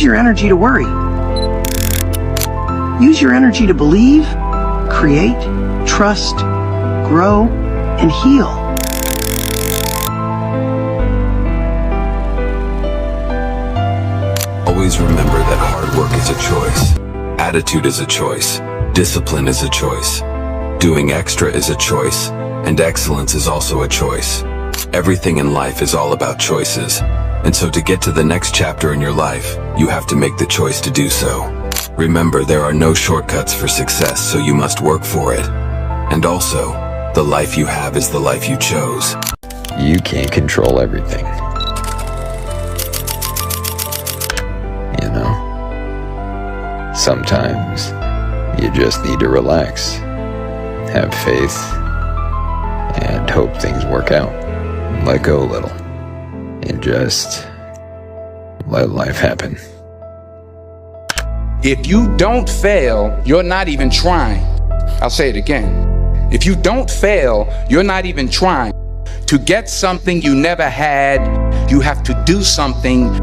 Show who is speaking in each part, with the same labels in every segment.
Speaker 1: use your energy to worry. Use your energy to believe, create, trust, grow, and heal.
Speaker 2: Always remember that hard work is a choice. Attitude is a choice. Discipline is a choice. Doing extra is a choice. And excellence is also a choice. Everything in life is all about choices. And so to get to the next chapter in your life, you have to make the choice to do so. Remember, there are no shortcuts for success, so you must work for it. And also, the life you have is the life you chose.
Speaker 3: You can't control everything. You know? Sometimes you just need to relax, have faith, and hope things work out. Let go a little, and just let life happen.
Speaker 4: If you don't fail, you're not even trying. I'll say it again. If you don't fail, you're not even trying. To get something you never had, you have to do something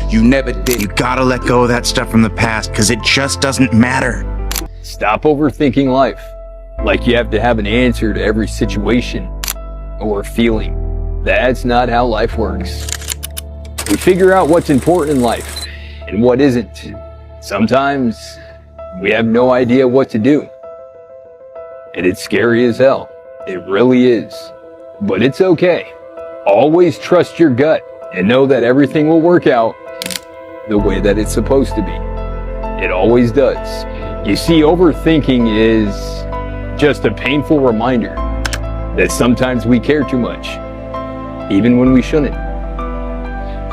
Speaker 4: you never did.
Speaker 5: You gotta let go of that stuff from the past, because it just doesn't matter.
Speaker 3: Stop overthinking life, like you have to have an answer to every situation or feeling. That's not how life works. We figure out what's important in life and what isn't. Sometimes we have no idea what to do. And it's scary as hell. It really is. But it's okay. Always trust your gut and know that everything will work out the way that it's supposed to be. It always does. You see, overthinking is just a painful reminder that sometimes we care too much, even when we shouldn't.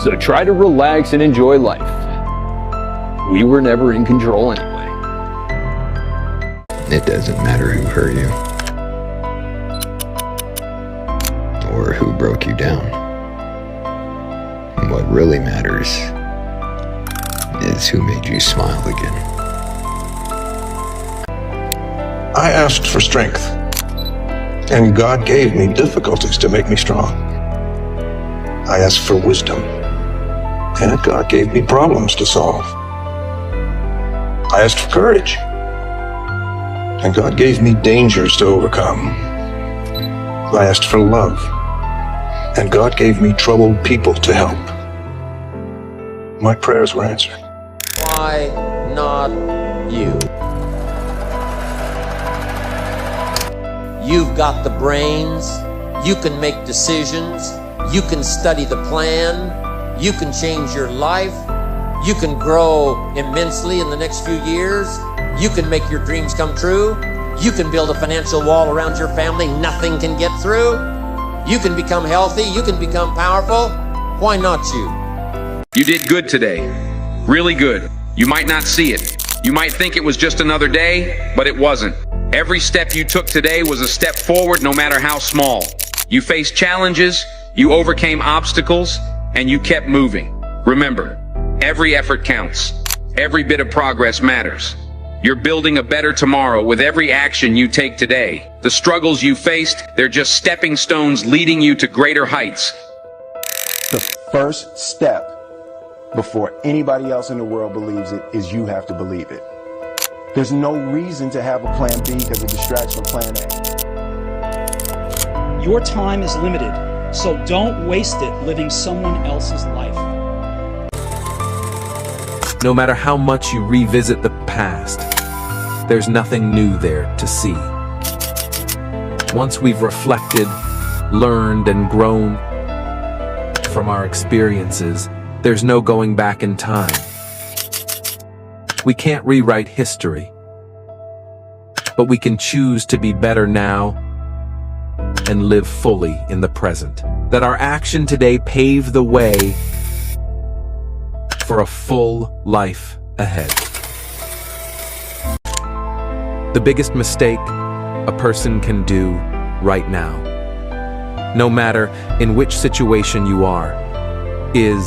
Speaker 3: So try to relax and enjoy life. We were never in control anyway. It doesn't matter who hurt you or who broke you down. What really matters is who made you smile again.
Speaker 6: I asked for strength, and God gave me difficulties to make me strong. I asked for wisdom, and God gave me problems to solve. I asked for courage, and God gave me dangers to overcome. I asked for love, and God gave me troubled people to help. My prayers were answered.
Speaker 7: Why not you? You've got the brains, you can make decisions, you can study the plan, you can change your life, you can grow immensely in the next few years, you can make your dreams come true, you can build a financial wall around your family nothing can get through, you can become healthy, you can become powerful. Why not you?
Speaker 4: You did good today. Really good. You might not see it. You might think it was just another day, but it wasn't. Every step you took today was a step forward, no matter how small. You faced challenges, you overcame obstacles, and you kept moving. Remember, every effort counts. Every bit of progress matters. You're building a better tomorrow with every action you take today. The struggles you faced, they're just stepping stones leading you to greater heights.
Speaker 8: The first step before anybody else in the world believes it is you have to believe it. There's no reason to have a plan B because it distracts from plan A.
Speaker 9: Your time is limited, so don't waste it living someone else's life.
Speaker 10: No matter how much you revisit the past, there's nothing new there to see. Once we've reflected, learned, and grown from our experiences, there's no going back in time. We can't rewrite history, but we can choose to be better now and live fully in the present. That our action today pave the way for a full life ahead. The biggest mistake a person can do right now, no matter in which situation you are, is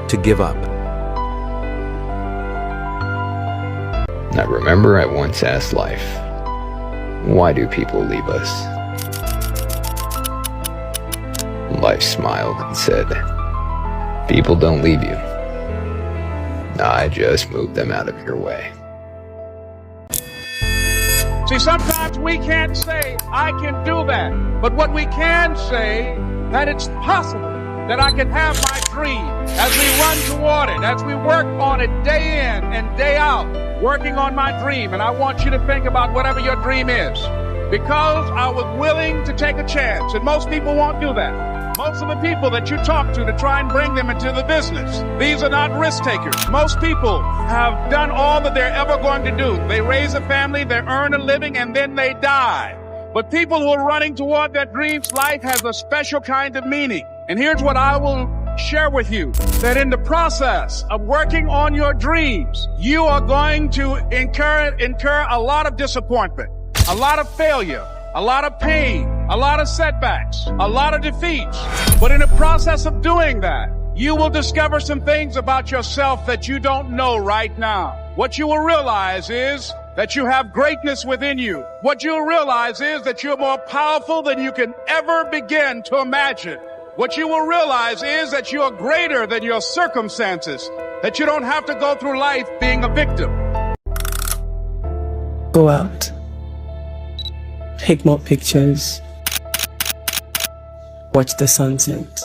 Speaker 10: to give up.
Speaker 3: Now remember, I once asked life, why do people leave us? Life smiled and said, people don't leave you. I just move them out of your way.
Speaker 11: See, sometimes we can't say, I can do that. But what we can say, that it's possible that I can have my dream as we run toward it, as we work on it day in and day out, working on my dream. And I want you to think about whatever your dream is, because I was willing to take a chance. And most people won't do that. Most of the people that you talk to try and bring them into the business, these are not risk takers. Most people have done all that they're ever going to do. They raise a family, they earn a living, and then they die. But people who are running toward their dreams, life has a special kind of meaning. And here's what I will share with you, that in the process of working on your dreams, you are going to incur a lot of disappointment, a lot of failure, a lot of pain, a lot of setbacks, a lot of defeats. But in the process of doing that, you will discover some things about yourself that you don't know right now. What you will realize is that you have greatness within you. What you'll realize is that you're more powerful than you can ever begin to imagine. What you will realize is that you're greater than your circumstances, that you don't have to go through life being a victim.
Speaker 12: Go out. Take more pictures. Watch the sunset.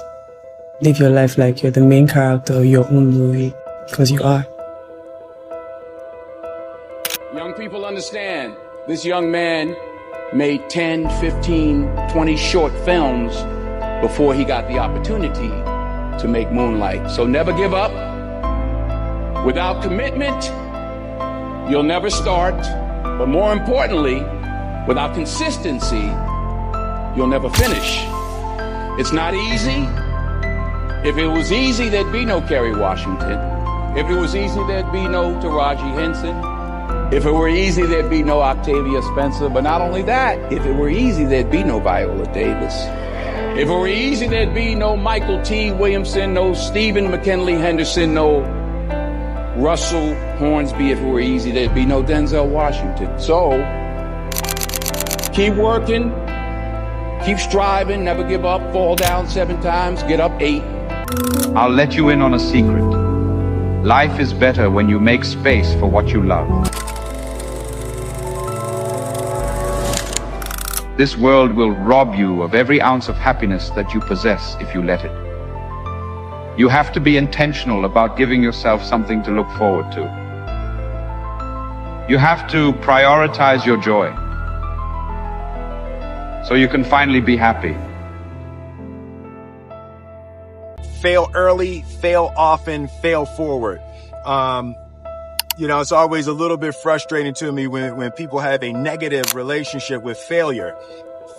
Speaker 12: Live your life like you're the main character of your own movie, because you are.
Speaker 13: Young people understand, this young man made 10, 15, 20 short films before he got the opportunity to make Moonlight. So never give up. Without commitment, you'll never start. But more importantly, without consistency, you'll never finish. It's not easy. If it was easy, there'd be no Kerry Washington. If it was easy, there'd be no Taraji Henson. If it were easy, there'd be no Octavia Spencer. But not only that, if it were easy, there'd be no Viola Davis. If it were easy, there'd be no Michael T. Williamson, no Stephen McKinley Henderson, no Russell Hornsby. If it were easy, there'd be no Denzel Washington. So, keep working, keep striving, never give up, fall down 7 times, get up 8.
Speaker 14: I'll let you in on a secret. Life is better when you make space for what you love. This world will rob you of every ounce of happiness that you possess if you let it. You have to be intentional about giving yourself something to look forward to. You have to prioritize your joy, so you can finally be happy.
Speaker 8: Fail early, fail often, fail forward. You know, it's always a little bit frustrating to me when people have a negative relationship with failure.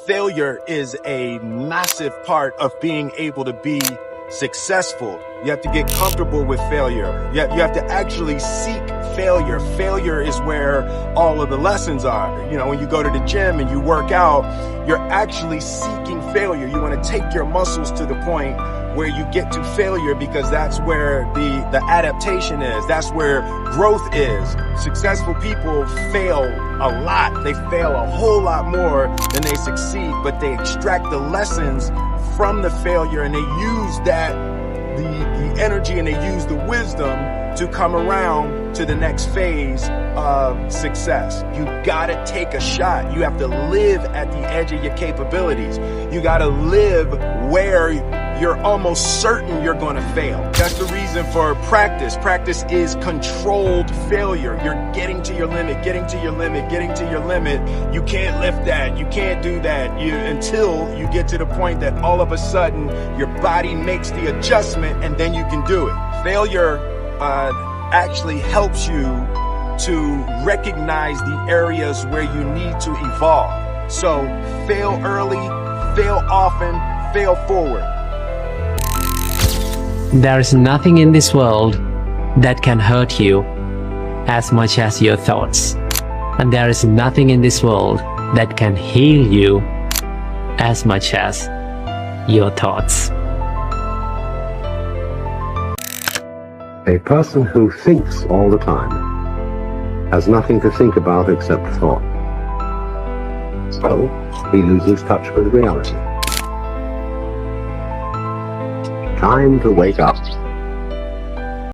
Speaker 8: Failure is a massive part of being able to be successful. You have to get comfortable with failure. You have to actually seek failure. Failure is where all of the lessons are. You know, when you go to the gym and you work out, you're actually seeking failure. You want to take your muscles to the point where you get to failure, because that's where the adaptation is. That's where growth is. Successful people fail a lot. They fail a whole lot more than they succeed, but they extract the lessons from the failure and they use that, the energy, and they use the wisdom to come around to the next phase of success. You gotta take a shot. You have to live at the edge of your capabilities. You gotta live where you're almost certain you're gonna fail. That's the reason for practice. Practice is controlled failure. You're getting to your limit, getting to your limit, getting to your limit. You can't lift that. You can't do that until you get to the point that all of a sudden your body makes the adjustment and then you can do it. Failure actually helps you to recognize the areas where you need to evolve. So fail early, fail often, fail forward.
Speaker 15: There is nothing in this world that can hurt you as much as your thoughts. And there is nothing in this world that can heal you as much as your thoughts.
Speaker 16: A person who thinks all the time has nothing to think about except thought. So he loses touch with reality. Time to wake up.